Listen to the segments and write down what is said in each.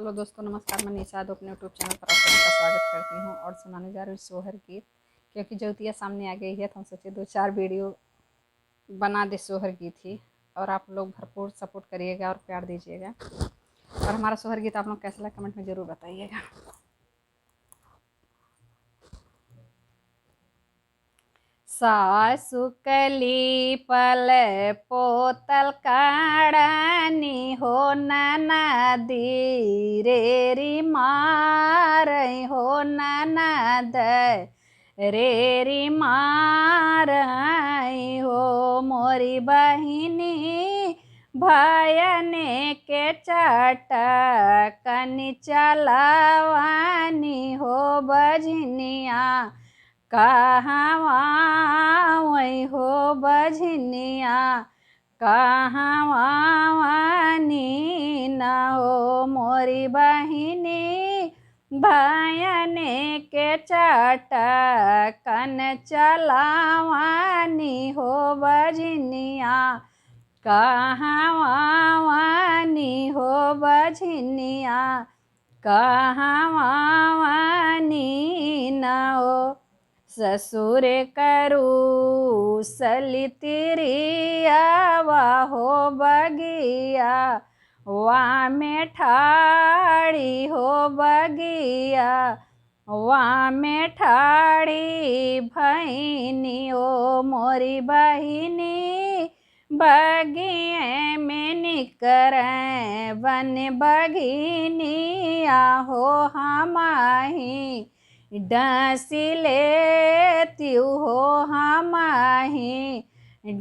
Hello दोस्तों, नमस्कार। मैं निशा अपने यूट्यूब चैनल पर आप सभी का स्वागत करती हूँ और सुनाने जा रही हूँ सोहर गीत। क्योंकि ज्योतिया सामने आ गई है तो हम सोचे 2-4 वीडियो बना दे सोहर गीत ही। और आप लोग भरपूर सपोर्ट करिएगा और प्यार दीजिएगा। और हमारा सोहर गीत आप लोग कैसा लगा कमेंट में ज़रूर बताइएगा। सासु कली पल पोतल काड़ानी हो ननदी रेरी मारई हो ननद रेरी मारई हो मोरी बहिनी भयने के चटकनी चलावानी हो बजनिया कहवा वही हो बजनिया कहवा न हो मोरी बहिनी भयने के चटकन चलावानी हो बजनिया कहवा हो बजनिया कहवा न हो ससुर करू सलितिरियावा हो बगिया वा में ठाड़ी हो बगिया वा में ठाड़ी भैनी ओ मोरी बहिनी बगिए में निकरे बन बगिनी आहो हमाही डांसी लेती हो हमाही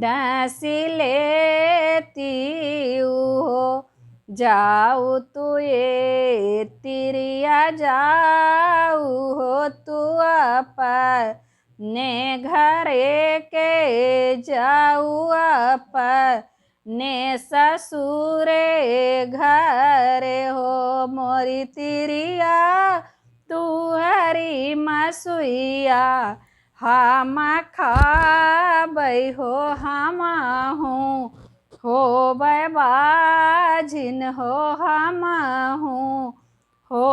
डांसी लेती हो जाऊ तू ये तिरिया जाऊ हो तू पर ने घरे के जाऊ पर ने ससुरे घरे हो मोरी तिरिया तू हरी मसुइया हम खाबई हो हम हूँ हो बाजिन हो हम हूँ हो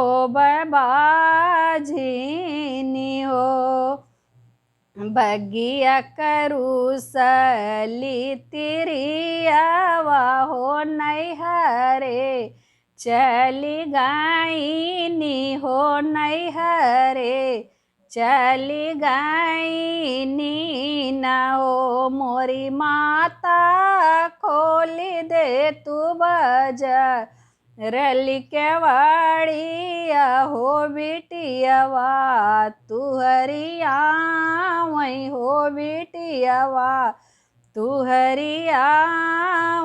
बाजिनी हो बगिया करू सली तिरियावा हो नैहरे चली गायनी हो नैहरे चली गायनी न हो मोरी माता खोली दे तू बजा रली के वाड़िया हो बिटियावा तू हरिया वही हो बिटियावा तू हरिया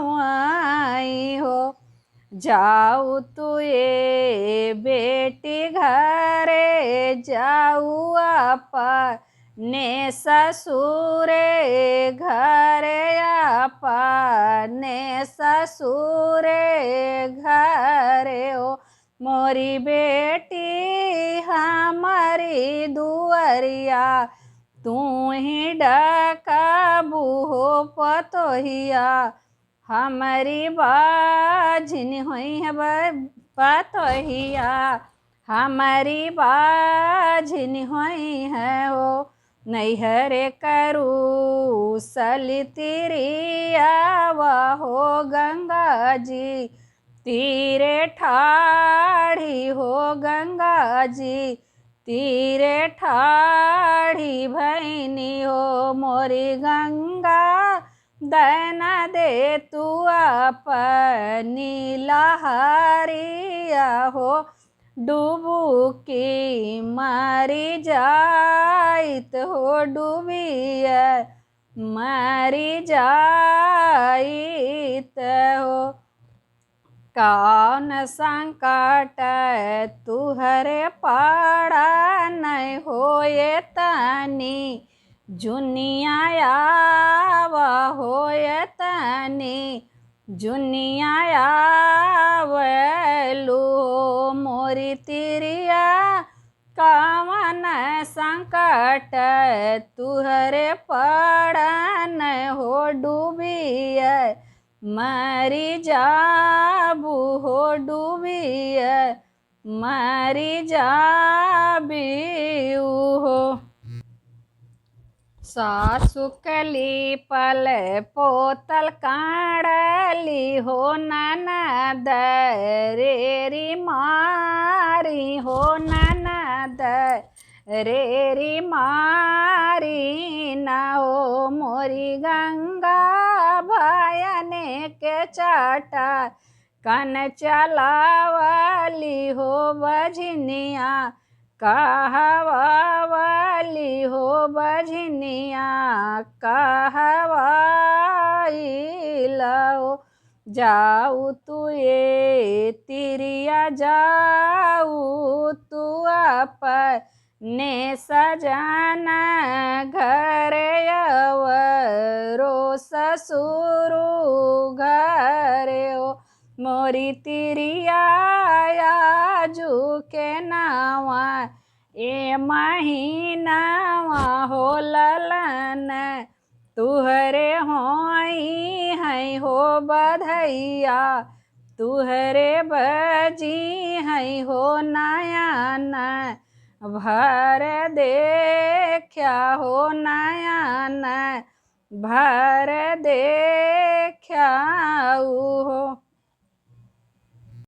वही हो जाऊ तू ये बेटी घरे जाऊ आपा ने ससुरे घरे आपा ने ससुरे घरे हो मोरी बेटी हमारी दुआरिया तू ही डकाबू हो पतोहिया हमारी बाजिन हुई है पतोहिया हमारी बाजिन हुई है वो नैहरे करू सलितिरियावा हो गंगा जी तीरे ठाड़ी हो गंगा जी तीरे ठाड़ी भैनी हो मोरी गंगा दना दे तू अपनी लहरिया हो डुबुकी मारी जाइत हो डूबिया मारी जाइत हो कौन संकट तुहरे पाड़ा नहीं होए तनी जुनिया आवा होए तनी जुनिया आवलू मोरी तिरिया कवन संकट तुहरे पड़न हो डूबिया मरी जाबू हो डूबिया मरी जाबी हो। सासु कली पल पोतल काढ़ली हो ननद रेरी मारी हो ननद रेरी मारी ना हो मोरी गंगा भयने के चाटा कन चलावली हो बजनिया कहवाली हो बजनिया कहवाइलो। जाऊ तू ये तिरिया जाऊ तू अपने सजन घर अवरो ससुरु घर हो। मोरी तिरिया आजू के नावा ए महीनावा हो ललन तुहरे होई है हो बधैया तुहरे बजी है हो नयन भर देखा हो नयन भर देखा हो।